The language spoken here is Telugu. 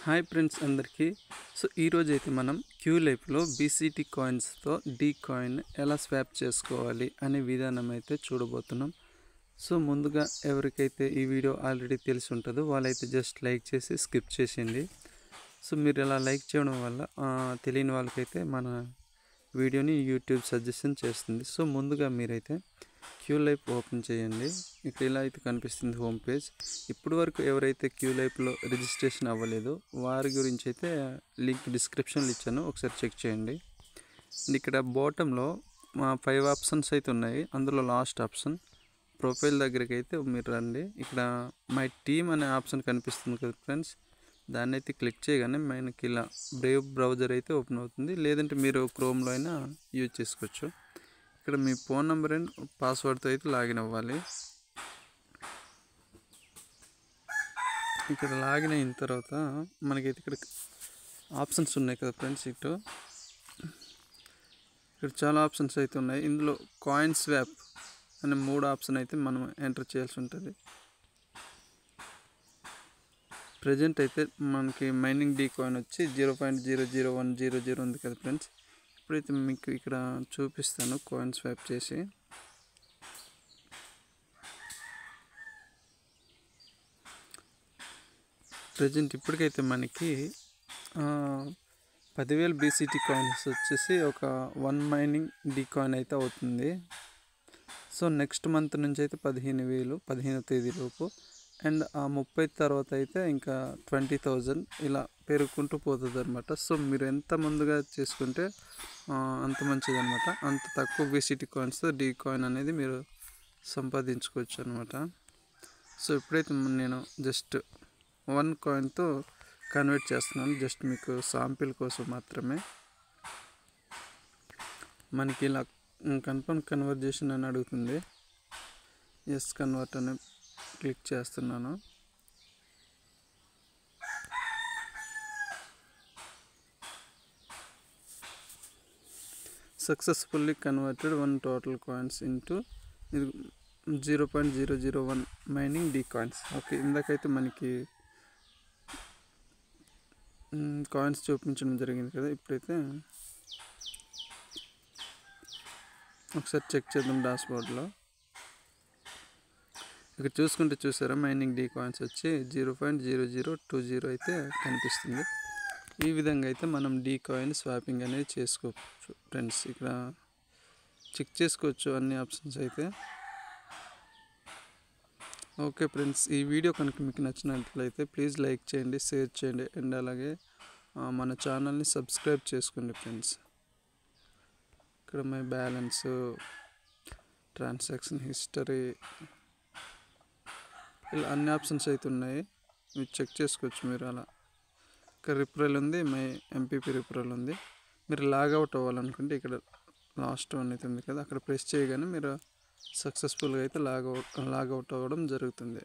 హాయ్ ఫ్రెండ్స్ అందరికీ. ఈరోజు అయితే మనం క్యూలైఫ్లో బీసీటీ కాయిన్స్తో డీ కాయిన్ ఎలా స్వాప్ చేసుకోవాలి అనే విధానం అయితే చూడబోతున్నాం. ముందుగా ఎవరికైతే ఈ వీడియో ఆల్రెడీ తెలిసి ఉంటుందో వాళ్ళైతే జస్ట్ లైక్ చేసి స్కిప్ చేసేయండి. మీరు ఇలా లైక్ చేయడం వల్ల తెలియని వాళ్ళకైతే మన వీడియోని యూట్యూబ్ సజెషన్ చేస్తుంది. ముందుగా మీరైతే క్యూలైఫ్ ఓపెన్ చేయండి. ఇక్కడ ఇలా అయితే కనిపిస్తుంది హోమ్ పేజ్. ఇప్పటి వరకు ఎవరైతే క్యూలైఫ్లో రిజిస్ట్రేషన్ అవ్వలేదో వారి గురించి అయితే లింక్ డిస్క్రిప్షన్లో ఇచ్చాను, ఒకసారి చెక్ చేయండి. ఇక్కడ బాటంలో 5 ఆప్షన్స్ అయితే ఉన్నాయి. అందులో లాస్ట్ ఆప్షన్ ప్రొఫైల్ దగ్గరికి అయితే మీరు రండి. ఇక్కడ మై టీమ్ అనే ఆప్షన్ కనిపిస్తుంది కదా ఫ్రెండ్స్, దాన్ని అయితే క్లిక్ చేయగానే మనకి ఇలా బ్రేవ్ బ్రౌజర్ అయితే ఓపెన్ అవుతుంది. లేదంటే మీరు క్రోమ్లో అయినా యూజ్ చేసుకోవచ్చు. ఇక్కడ మీ ఫోన్ నెంబర్ అండ్ పాస్వర్డ్తో అయితే లాగిన్ అవ్వాలి. ఇక్కడ లాగిన్ అయిన తర్వాత మనకైతే ఇక్కడ ఆప్షన్స్ ఉన్నాయి కదా ఫ్రెండ్స్, ఇక్కడ చాలా ఆప్షన్స్ అయితే ఉన్నాయి. ఇందులో కాయిన్ స్వాప్ అనే 3 ఆప్షన్ అయితే మనం ఎంటర్ చేయాల్సి ఉంటుంది. ప్రజెంట్ అయితే మనకి మైనింగ్ డీ కాయిన్ వచ్చి 0.00100 ఉంది కదా ఫ్రెండ్స్. ఇప్పుడైతే మీకు ఇక్కడ చూపిస్తాను కాయిన్ స్వాప్ చేసి. ప్రజెంట్ ఇప్పటికైతే మనకి 10,000 బీసీటీ కాయిన్స్ వచ్చేసి ఒక 1 మైనింగ్ డీ కాయిన్ అయితే అవుతుంది. నెక్స్ట్ మంత్ నుంచి అయితే 15,000 15వ తేదీలోపు, అండ్ ఆ 30 తర్వాత అయితే ఇంకా 20,000 ఇలా పెరుగుకుంటూ పోతుంది అనమాట. మీరు ఎంత ముందుగా చేసుకుంటే అంత మంచిది అనమాట. అంత తక్కువ బీసీటీ కాయిన్స్తో డీ కాయిన్ అనేది మీరు సంపాదించుకోవచ్చు అనమాట. ఇప్పుడైతే నేను జస్ట్ 1 కాయిన్తో కన్వర్ట్ చేస్తున్నాను, జస్ట్ మీకు శాంపిల్ కోసం మాత్రమే. మనకి ఇలా కన్ఫర్మ్ కన్వర్జేషన్ అని అడుగుతుంది. ఎస్ కన్వర్ట్ అని క్లిక్ చేస్తున్నాను. Successfully converted 1 total coins into 0.001 mining D coins. Okay, ఇందాకైతే మనకి కాయిన్స్ చూపించడం జరిగింది కదా. ఇప్పుడైతే ఒకసారి చెక్ చేద్దాం డాష్బోర్డ్లో. ఇక్కడ చూసారా, మైనింగ్ డీ కాయిన్స్ వచ్చి 0.0020 అయితే కనిపిస్తుంది. ఈ విధంగా అయితే మనం డీ కాయిన్ స్వాపింగ్ అనేది చేసుకోవచ్చు ఫ్రెండ్స్. ఇక్కడ చెక్ చేసుకోవచ్చు అన్ని ఆప్షన్స్ అయితే. ఓకే ఫ్రెండ్స్, ఈ వీడియో కనుక మీకు నచ్చినట్లయితే ప్లీజ్ లైక్ చేయండి, షేర్ చేయండి, అండ్ అలాగే మన ఛానల్ని సబ్స్క్రైబ్ చేసుకోండి ఫ్రెండ్స్. ఇక్కడ మై బ్యాలెన్స్, ట్రాన్సాక్షన్ హిస్టరీ, ఇలా అన్ని ఆప్షన్స్ అయితే ఉన్నాయి, మీరు చెక్ చేసుకోవచ్చు. మీరు అలా ఇక్కడ రిఫరల్ ఉంది, మై ఎంపీపీ రిఫరల్ ఉంది. మీరు లాగౌట్ అవ్వాలనుకుంటే ఇక్కడ లాస్ట్ వన్ అయితే ఉంది కదా, అక్కడ ప్రెస్ చేయగానే మీరు సక్సెస్ఫుల్గా అయితే లాగౌట్ అవ్వడం జరుగుతుంది.